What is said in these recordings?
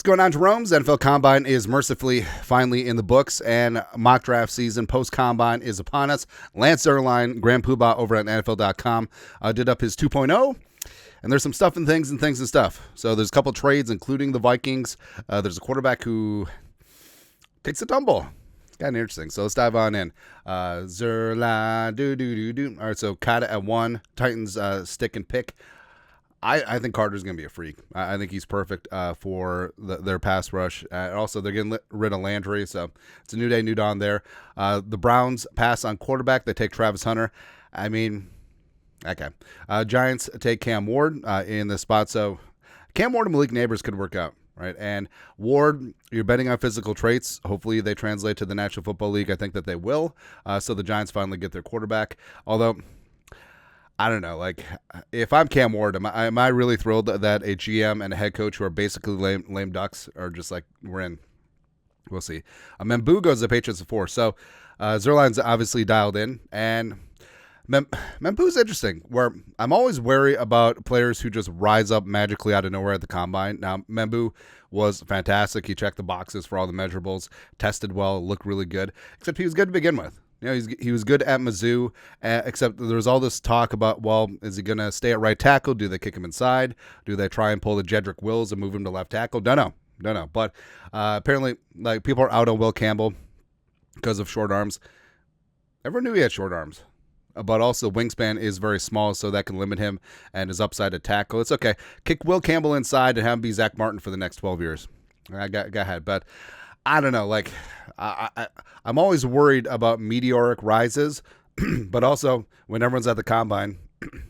What's going on, Jerome's NFL Combine is mercifully finally in the books, and mock draft season post-Combine is upon us. Lance Zierlein, Grand Poobah over at NFL.com, did up his 2.0, and there's some stuff and things and stuff. So there's a couple trades, including the Vikings. There's a quarterback who takes a tumble. It's kind of interesting. So let's dive on in. Zierlein, All right, so Kata at 1, Titans stick and pick. I think Carter's going to be a freak. I think he's perfect for their pass rush. Also, they're getting rid of Landry, so it's a new day, new dawn there. The Browns pass on quarterback. They take Travis Hunter. I mean, okay. Giants take Cam Ward in the spot. So Cam Ward and Malik Neighbors could work out, right? And Ward, you're betting on physical traits. Hopefully they translate to the National Football League. I think that they will. So the Giants finally get their quarterback. Although, I don't know, like, if I'm Cam Ward, am I really thrilled that a GM and a head coach who are basically lame ducks are just like, we're in? We'll see. Membu goes to the Patriots at 4. So Zierlein's obviously dialed in, and Membu's interesting, where I'm always wary about players who just rise up magically out of nowhere at the Combine. Now, Membu was fantastic. He checked the boxes for all the measurables, tested well, looked really good, except he was good to begin with. You know, he was good at Mizzou, except there was all this talk about, well, is he going to stay at right tackle? Do they kick him inside? Do they try and pull the Jedrick Wills and move him to left tackle? Don't know. But apparently, like, people are out on Will Campbell because of short arms. Everyone knew he had short arms, but also wingspan is very small, so that can limit him and his upside at tackle. It's okay. Kick Will Campbell inside and have him be Zach Martin for the next 12 years. Go ahead, but I don't know, like, I'm always worried about meteoric rises, but also when everyone's at the Combine, you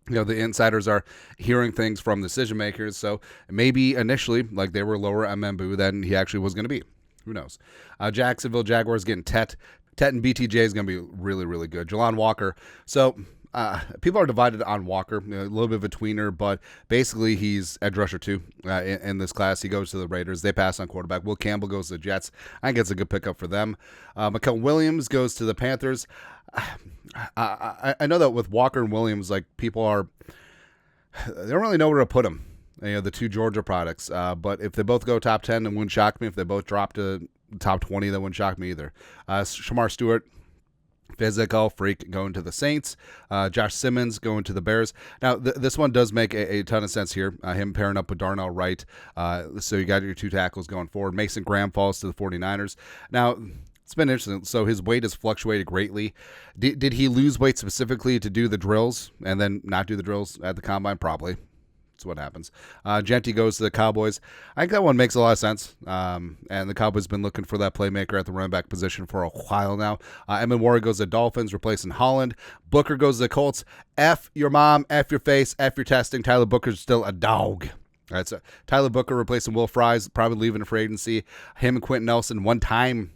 know, the insiders are hearing things from decision makers. So maybe initially, like, they were lower on Membu than he actually was going to be. Who knows? Jacksonville Jaguars getting Tet and BTJ is going to be really, really good. Jelon Walker. So people are divided on Walker, you know, a little bit of a tweener, but basically he's edge rusher 2 in this class. He goes to the Raiders. They pass on quarterback. Will Campbell goes to the Jets. I think it's a good pickup for them. Mikael Williams goes to the Panthers. I know that with Walker and Williams, like, they don't really know where to put them. You know, the 2 Georgia products. But if they both go top 10, then wouldn't shock me. If they both drop to top 20, that wouldn't shock me either. Shamar Stewart, physical freak, going to the Saints. Josh Simmons going to the Bears. Now, this one does make a ton of sense here. Him pairing up with Darnell Wright. So you got your 2 tackles going forward. Mason Graham falls to the 49ers. Now, it's been interesting. So his weight has fluctuated greatly. Did he lose weight specifically to do the drills and then not do the drills at the Combine? Probably. That's what happens. Genty goes to the Cowboys. I think that one makes a lot of sense. And the Cowboys have been looking for that playmaker at the running back position for a while now. Emin Ward goes to the Dolphins, replacing Holland. Booker goes to the Colts. F your mom, F your face, F your testing. Tyler Booker's still a dog. All right, so Tyler Booker replacing Will Fries, probably leaving for agency. Him and Quentin Nelson, one time.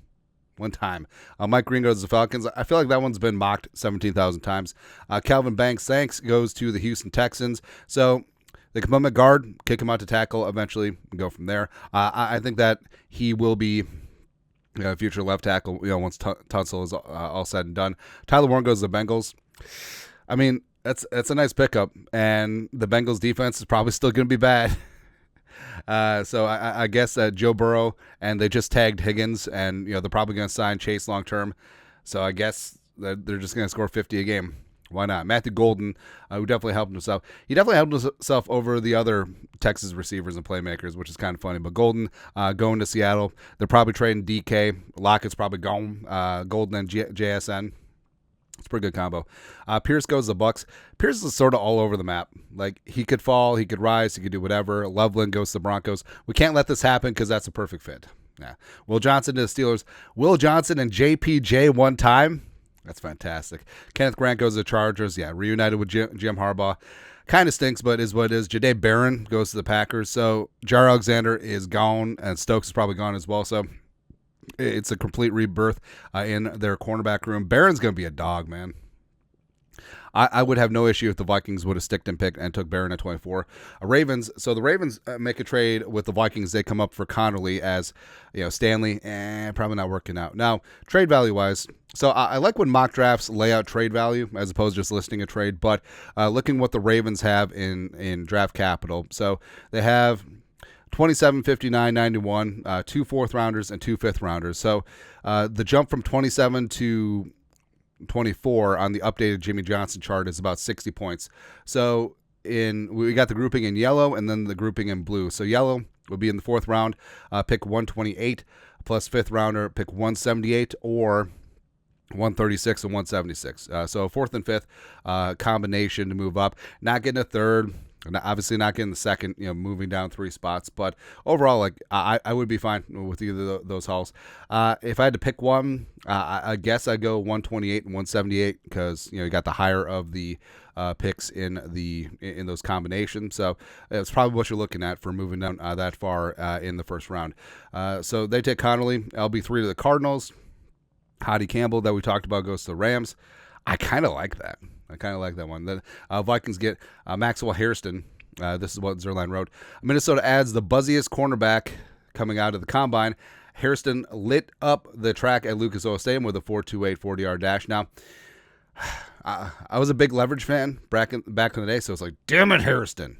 Mike Green goes to the Falcons. I feel like that one's been mocked 17,000 times. Calvin Banks goes to the Houston Texans. So they can put him at guard, kick him out to tackle, eventually go from there. I think that he will be a future left tackle, you know, once Tunsil is all said and done. Tyler Warren goes to the Bengals. I mean, that's a nice pickup, and the Bengals defense is probably still going to be bad. So I guess Joe Burrow, and they just tagged Higgins, and, you know, they're probably going to sign Chase long term. So I guess that they're just going to score 50 a game. Why not? Matthew Golden, who definitely helped himself. He definitely helped himself over the other Texas receivers and playmakers, which is kind of funny. But Golden going to Seattle. They're probably trading DK. Lockett's probably gone. Golden and JSN. It's a pretty good combo. Pierce goes to the Bucks. Pierce is sort of all over the map. Like, he could fall, he could rise, he could do whatever. Loveland goes to the Broncos. We can't let this happen because that's a perfect fit. Yeah. Will Johnson to the Steelers. Will Johnson and JPJ one time. That's fantastic. Kenneth Grant goes to the Chargers. Yeah, reunited with Jim Harbaugh. Kind of stinks, but is what it is. Jahdae Barron goes to the Packers. So Jair Alexander is gone, and Stokes is probably gone as well. So it's a complete rebirth in their cornerback room. Barron's going to be a dog, man. I would have no issue if the Vikings would have sticked and picked and took Barron at 24. Ravens. So the Ravens make a trade with the Vikings. They come up for Connolly as, you know, Stanley. Probably not working out. Now, trade value wise, so I like when mock drafts lay out trade value as opposed to just listing a trade. But looking what the Ravens have in draft capital, so they have 27, 59, 91, 2 4th-rounders, and 2 5th-rounders. So the jump from 27 to 24 on the updated Jimmy Johnson chart is about 60 points. So we got the grouping in yellow and then the grouping in blue. So yellow will be in the 4th round, pick 128, plus 5th rounder, pick 178, or 136 and 176. So 4th and 5th combination to move up. Not getting a 3rd. Obviously not getting the 2nd, moving down 3 spots. But overall, like I would be fine with either of those hauls. If I had to pick one, I guess I'd go 128 and 178 because you got the higher of the picks in those combinations. So it's probably what you're looking at for moving down that far in the 1st round. So they take Connolly, LB3 to the Cardinals. Hottie Campbell that we talked about goes to the Rams. I kind of like that. One. The Vikings get Maxwell Hairston. This is what Zierlein wrote. Minnesota adds the buzziest cornerback coming out of the combine. Hairston lit up the track at Lucas Oil Stadium with a 4.28 40-yard dash. Now, I was a big leverage fan back in the day, so it's like, damn it, Hairston.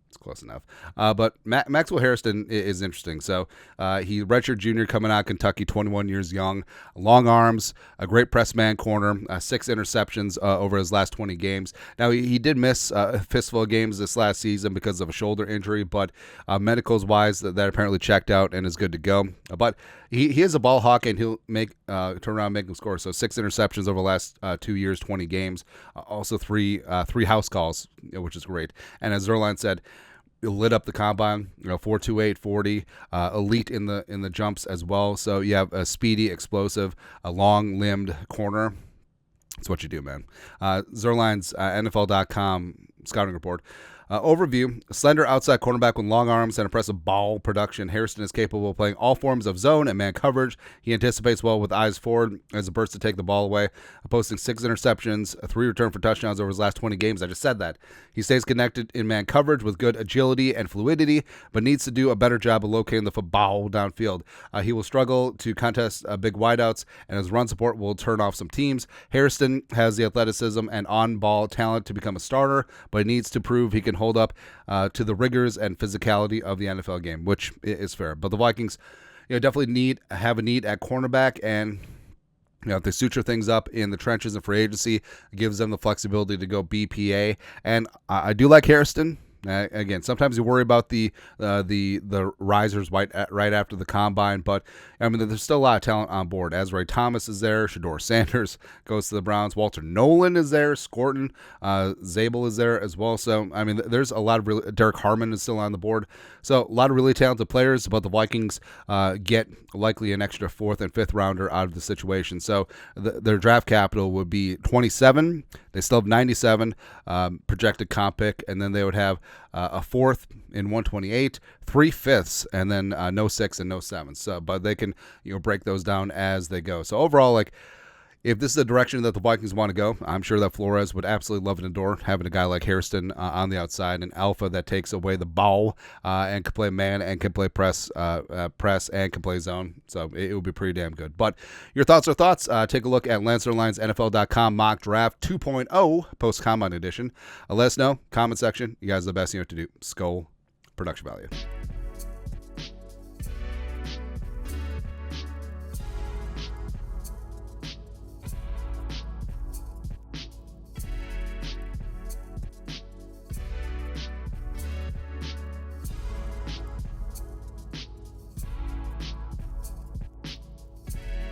It's close enough. But Maxwell Hairston is interesting. So he redshirt junior coming out of Kentucky, 21 years young, long arms, a great press man corner, 6 interceptions over his last 20 games. Now, he did miss a fistful of games this last season because of a shoulder injury, but medicals-wise, that apparently checked out and is good to go. But he is a ball hawk, and he'll turn around and make them score. So 6 interceptions over the last 2 years, 20 games. Also three house calls, which is great. And as Zierlein said, it lit up the combine, 4.28, 40, elite in the jumps as well. So you have a speedy, explosive, a long-limbed corner. That's what you do, man. Zierlein's NFL.com scouting report. Overview, a slender outside cornerback with long arms and impressive ball production. Hairston is capable of playing all forms of zone and man coverage. He anticipates well with eyes forward as a burst to take the ball away, posting 6 interceptions, 3 return for touchdowns over his last 20 games. I just said that. He stays connected in man coverage with good agility and fluidity, but needs to do a better job of locating the football downfield. He will struggle to contest big wideouts, and his run support will turn off some teams. Hairston has the athleticism and on-ball talent to become a starter, but he needs to prove he can hold up to the rigors and physicality of the NFL game, which is fair. But the Vikings, definitely have a need at cornerback, and if they suture things up in the trenches and free agency, it gives them the flexibility to go BPA. And I do like Hairston. Again, sometimes you worry about the risers right after the combine, but I mean, there's still a lot of talent on board. Azrae Thomas is there. Shador Sanders goes to the Browns. Walter Nolan is there. Scorton, Zabel is there as well. So I mean, there's a lot of Derek Harmon is still on the board. So a lot of really talented players, but the Vikings get likely an extra 4th and 5th rounder out of the situation. So their draft capital would be 27. They still have 97 projected comp pick, and then they would have a 4th in 128, 3 5ths, and then no 6 and no 7s. So, but they can break those down as they go. So overall, like, if this is the direction that the Vikings want to go, I'm sure that Flores would absolutely love and adore having a guy like Hairston on the outside, an alpha that takes away the ball and can play man and can play press and can play zone. So it would be pretty damn good. But your thoughts are thoughts. Take a look at Lance Zierlein's NFL.com mock draft 2.0 post-combine edition. Let us know. Comment section. You guys are the best. You know what to do. Skull production value.